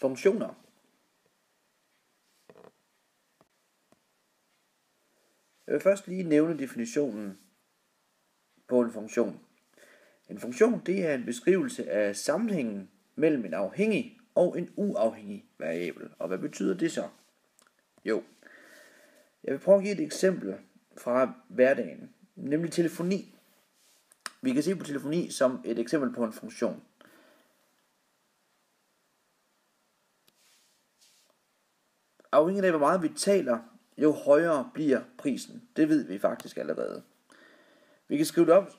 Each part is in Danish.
Funktioner. Jeg vil først lige nævne definitionen på en funktion. En funktion, det er en beskrivelse af sammenhængen mellem en afhængig og en uafhængig variabel. Og hvad betyder det så? Jo, jeg vil prøve at give et eksempel fra hverdagen, nemlig telefoni. Vi kan se på telefoni som et eksempel på en funktion. Afhængigt af hvor meget vi taler, jo højere bliver prisen. Det ved vi faktisk allerede. Vi kan skrive det op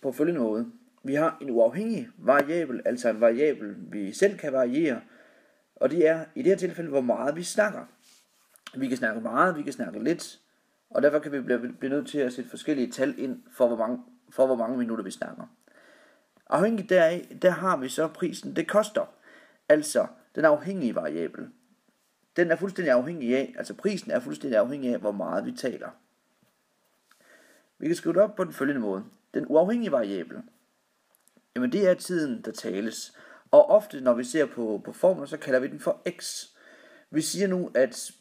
på følgende måde. Vi har en uafhængig variabel, altså en variabel, vi selv kan variere, og det er i det her tilfælde, hvor meget vi snakker. Vi kan snakke meget, vi kan snakke lidt, og derfor kan vi blive nødt til at sætte forskellige tal ind for hvor mange minutter vi snakker. Afhængigt deraf, der har vi så prisen, det koster, altså den afhængige variabel. Den er fuldstændig afhængig af, altså prisen er fuldstændig afhængig af, hvor meget vi taler. Vi kan skrive det op på den følgende måde. Den uafhængige variabel, jamen det er tiden, der tales. Og ofte, når vi ser på formler, så kalder vi den for x. Vi siger nu, at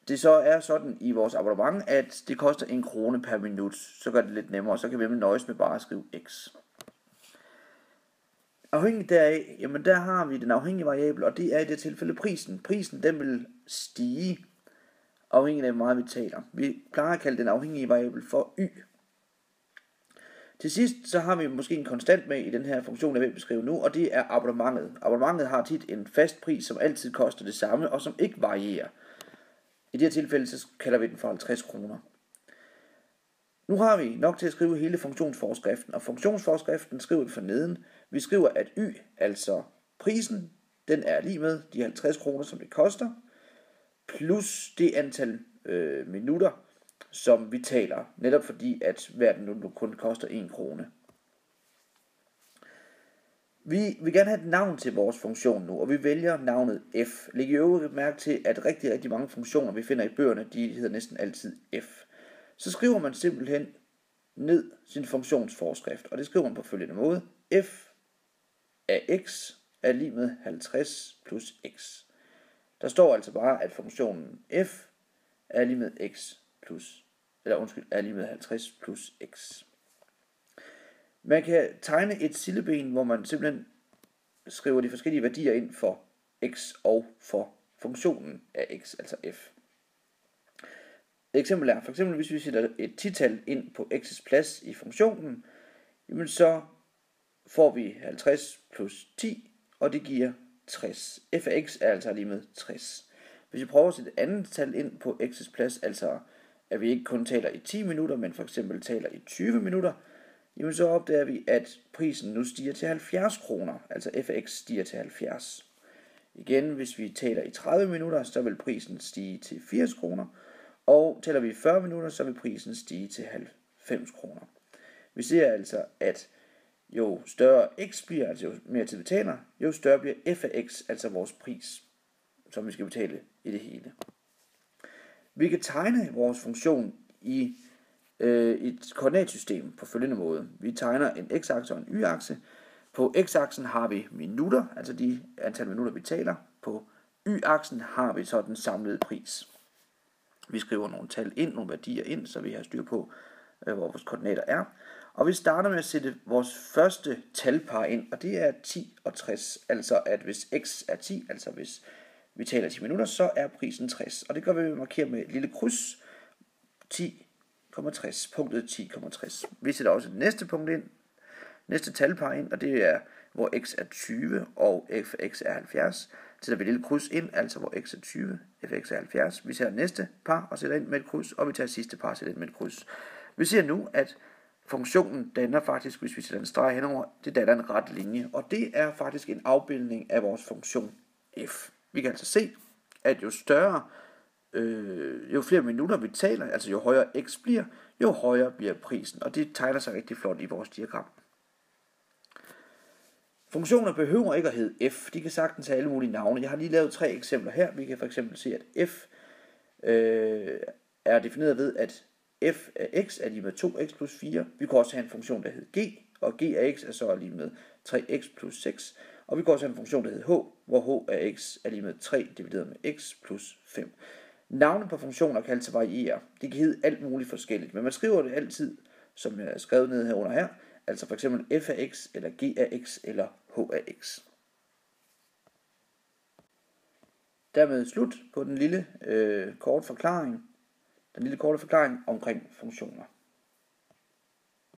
det så er sådan i vores abonnement, at det koster 1 krone per minut. Så gør det lidt nemmere, så kan vi nøjes med bare at skrive x. Afhængigt deraf, jamen der har vi den afhængige variabel, og det er i det tilfælde prisen. Prisen, den vil stige, afhængigt af hvor meget vi taler. Vi plejer at kalde den afhængige variabel for y. Til sidst, så har vi måske en konstant med i den her funktion, jeg vil beskrive nu, og det er abonnementet. Abonnementet har tit en fast pris, som altid koster det samme, og som ikke varierer. I det her tilfælde, så kalder vi den for 50 kroner. Nu har vi nok til at skrive hele funktionsforskriften, og funktionsforskriften skriver vi for neden. Vi skriver, at y, altså prisen, den er lige med de 50 kroner, som det koster, plus det antal minutter, som vi taler, netop fordi, at hver minut nu kun koster 1 krone. Vi vil gerne have et navn til vores funktion nu, og vi vælger navnet f. Læg i øvrigt mærke til, at rigtig mange funktioner, vi finder i bøgerne, de hedder næsten altid f. Så skriver man simpelthen ned sin funktionsforskrift, og det skriver man på følgende måde. F af x er lig med 50 plus x. Der står altså bare, at funktionen f er lig med x er lig med 50 plus x. Man kan tegne et silleben, hvor man simpelthen skriver de forskellige værdier ind for x og for funktionen af x, altså f. Et eksempel er, for eksempel hvis vi sætter et 10-tal ind på x's plads i funktionen, jamen så får vi 50 plus 10, og det giver 60. F af x er altså lige med 60. Hvis vi prøver at sætte et andet tal ind på x's plads, altså at vi ikke kun taler i 10 minutter, men for eksempel taler i 20 minutter, jamen så opdager vi, at prisen nu stiger til 70 kroner, altså f af x stiger til 70. Igen, hvis vi taler i 30 minutter, så vil prisen stige til 80 kroner, og taler vi i 40 minutter, så vil prisen stige til 90 kroner. Vi ser altså, at jo større x bliver, altså jo mere tid vi betaler, jo større bliver f af x, altså vores pris, som vi skal betale i det hele. Vi kan tegne vores funktion i et koordinatsystem på følgende måde. Vi tegner en x-akse og en y-akse. På x-aksen har vi minutter, altså de antal minutter vi taler. På y-aksen har vi så den samlede pris. Vi skriver nogle tal ind, nogle værdier ind, så vi har styr på, hvor vores koordinater er. Og vi starter med at sætte vores første talpar ind, og det er 10 og 60. Altså at hvis x er 10, altså hvis vi taler 10 minutter, så er prisen 60. Og det gør vi ved at markere med et lille kryds, 10,60, punktet 10,60. Vi sætter også det næste punkt ind, næste talpar ind, og det er, hvor x er 20 og f af x er 70. Så sætter vi et lille kryds ind, altså hvor x er 20, f af x er 70. Vi sætter næste par og sætter ind med et kryds, og vi tager sidste par og sætter ind med et kryds. Vi ser nu, at funktionen danner faktisk, hvis vi sætter en streg henover, det danner en ret linje, og det er faktisk en afbildning af vores funktion f. Vi kan altså se, at jo flere minutter vi taler, altså jo højere x bliver, jo højere bliver prisen, og det tegner sig rigtig flot i vores diagram. Funktioner behøver ikke at hedde f, de kan sagtens have alle mulige navne. Jeg har lige lavet 3 eksempler her. Vi kan for eksempel se, at f er defineret ved, at f af x er lige med 2x plus 4. Vi kan også have en funktion, der hedder g, og g af x er så lige med 3x plus 6. Og vi går til en funktion, der hedder h, hvor h af x er lige med 3 divideret med x plus 5. Navnet på funktioner kan altså variere. Det kan hedde alt muligt forskelligt, men man skriver det altid, som jeg har skrevet ned herunder her, altså for eksempel f af x, eller g af x, eller h af x. Dermed slut på den lille korte forklaring omkring funktioner.